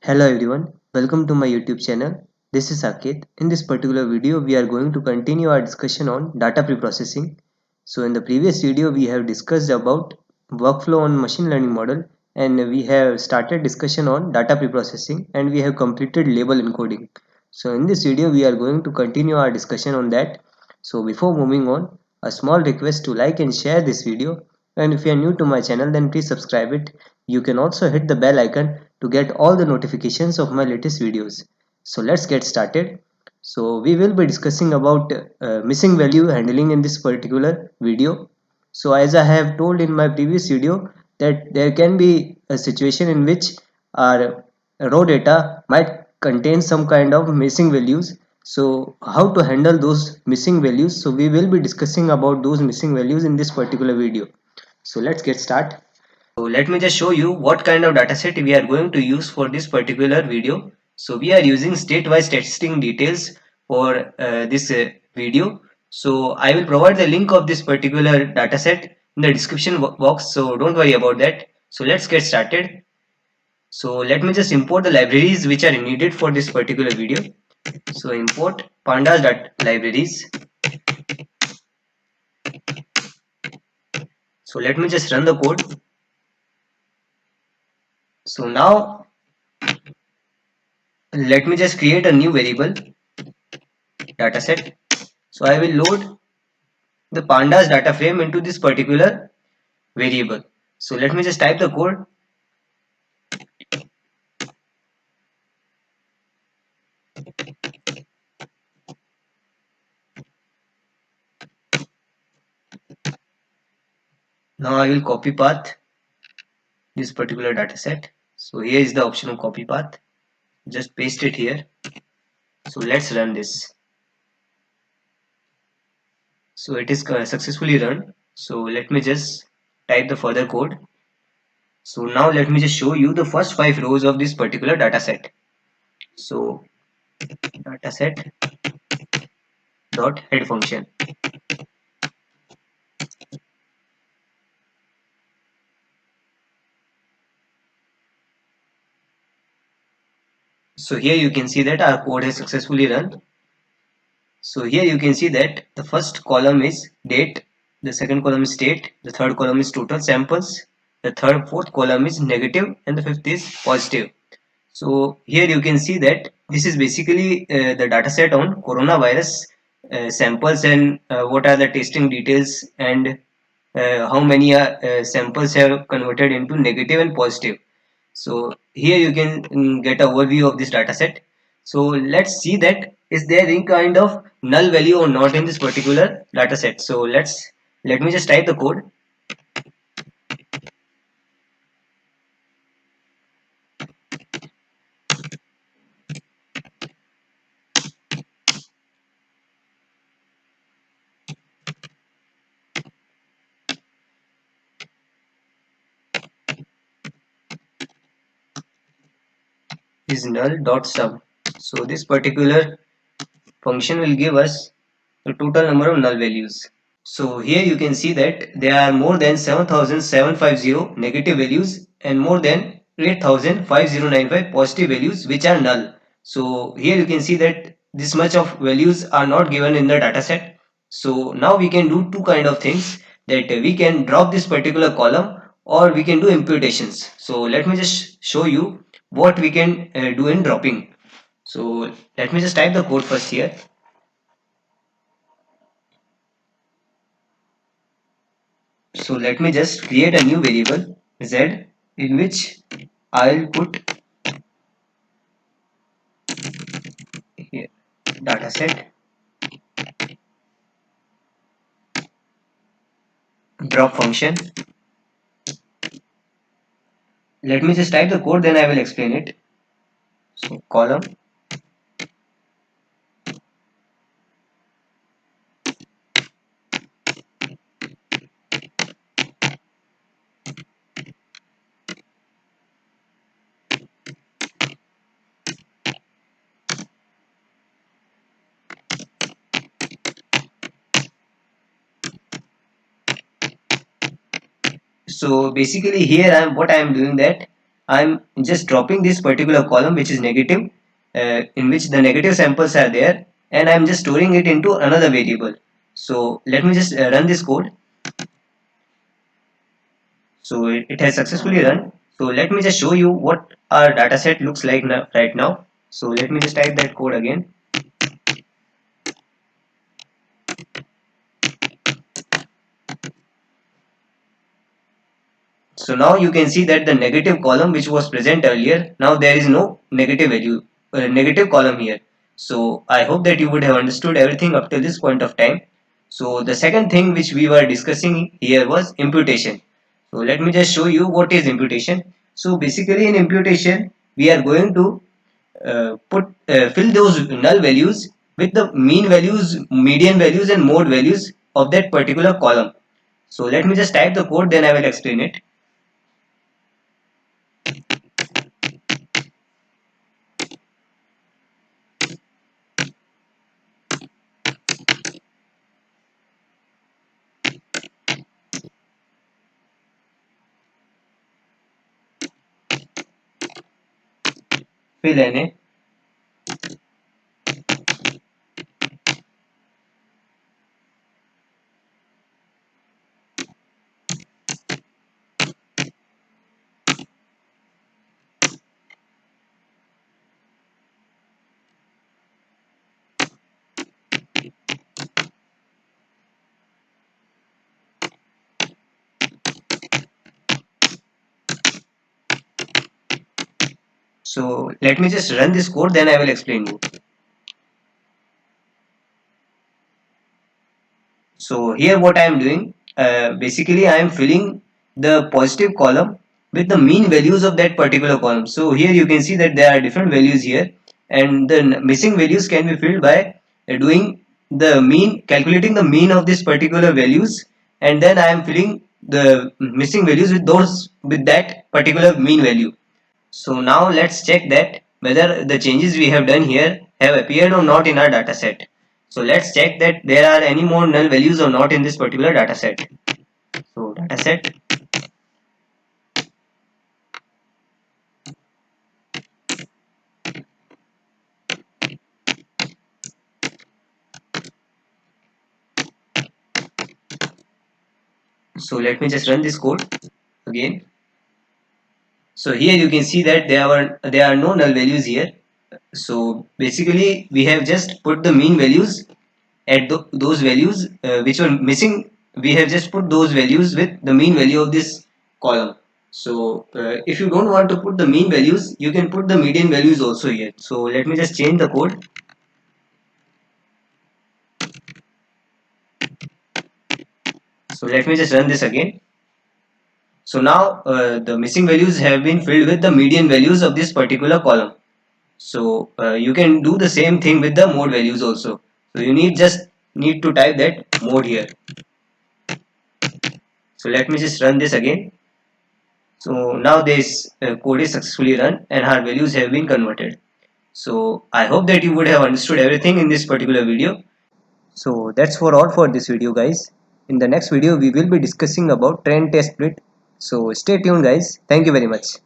Hello everyone, welcome to my YouTube channel. This is Saket. In this particular video, we are going to continue our discussion on data preprocessing. So in the previous video, we have discussed about workflow on machine learning model and we have started discussion on data preprocessing and we have completed label encoding. So in this video, we are going to continue our discussion on that. So before moving on, a small request to like and share this video, and if you are new to my channel then please subscribe it. You can also hit the bell icon to get all the notifications of my latest videos. So let's get started. So we will be discussing about missing value handling in this particular video. So as I have told in my previous video that there can be a situation in which our raw data might contain some kind of missing values. So how to handle those missing values? So we will be discussing about those missing values in this particular video. So let's get started. So let me just show you what kind of dataset we are going to use for this particular video. So we are using state-wise testing details for this video. So I will provide the link of this particular dataset in the description box. So don't worry about that. So let's get started. So let me just import the libraries which are needed for this particular video. So import pandas libraries. So let me just run the code. So now let me just create a new variable dataset. So I will load the pandas data frame into this particular variable. So let me just type the code. Now I will copy path this particular dataset. So here is the option of copy path. Just paste it here. So let's run this. So it is successfully run. So let me just type the further code. So now let me just show you the first 5 rows of this particular dataset. So dataset dot head function. So here you can see that our code has successfully run. So here you can see that the first column is date, the second column is state, the third column is total samples, the fourth column is negative, and the fifth is positive. So here you can see that this is basically the dataset on coronavirus samples and what are the testing details and how many samples have converted into negative and positive. So here you can get an overview of this dataset. So let's see that is there any kind of null value or not in this particular dataset. So let me just type the code. Is null dot sum. So this particular function will give us the total number of null values. So here you can see that there are more than 7,750 negative values and more than 8,5095 positive values which are null. So here you can see that this much of values are not given in the dataset. So now we can do two kind of things, that we can drop this particular column or we can do imputations. So let me just show you what we can do in dropping. So let me just type the code first here. So let me just create a new variable z in which I'll put here dataset drop function. Let me just type the code, then I will explain it. So column, so basically here what I am doing that I'm just dropping this particular column which is negative, in which the negative samples are there, and I'm just storing it into another variable. So let me just run this code. So it has successfully run. So let me just show you what our dataset looks like right now. So let me just type that code again. So now you can see that the negative column which was present earlier, now there is no negative value, negative column here. So I hope that you would have understood everything up to this point of time. So the second thing which we were discussing here was imputation. So let me just show you what is imputation. So basically in imputation, we are going to fill those null values with the mean values, median values and mode values of that particular column. So let me just type the code, then I will explain it. Fill NA. So let me just run this code, then I will explain you. So here what I am doing, basically I am filling the positive column with the mean values of that particular column. So here you can see that there are different values here, and the missing values can be filled by doing the mean, calculating the mean of this particular values, and then I am filling the missing values with those, with that particular mean value. So now let's check that whether the changes we have done here have appeared or not in our dataset. So let's check that there are any more null values or not in this particular dataset. So dataset. So let me just run this code again. So here you can see that there are no null values here. So basically we have just put the mean values at those values which were missing. We have just put those values with the mean value of this column. So if you don't want to put the mean values, you can put the median values also here. So let me just change the code. So let me just run this again. So now the missing values have been filled with the median values of this particular column. So you can do the same thing with the mode values also. So you need to type that mode here. So let me just run this again. So now this code is successfully run and our values have been converted. So I hope that you would have understood everything in this particular video. So that's for all for this video, guys. In the next video we will be discussing about trend test split. So stay tuned, guys. Thank you very much.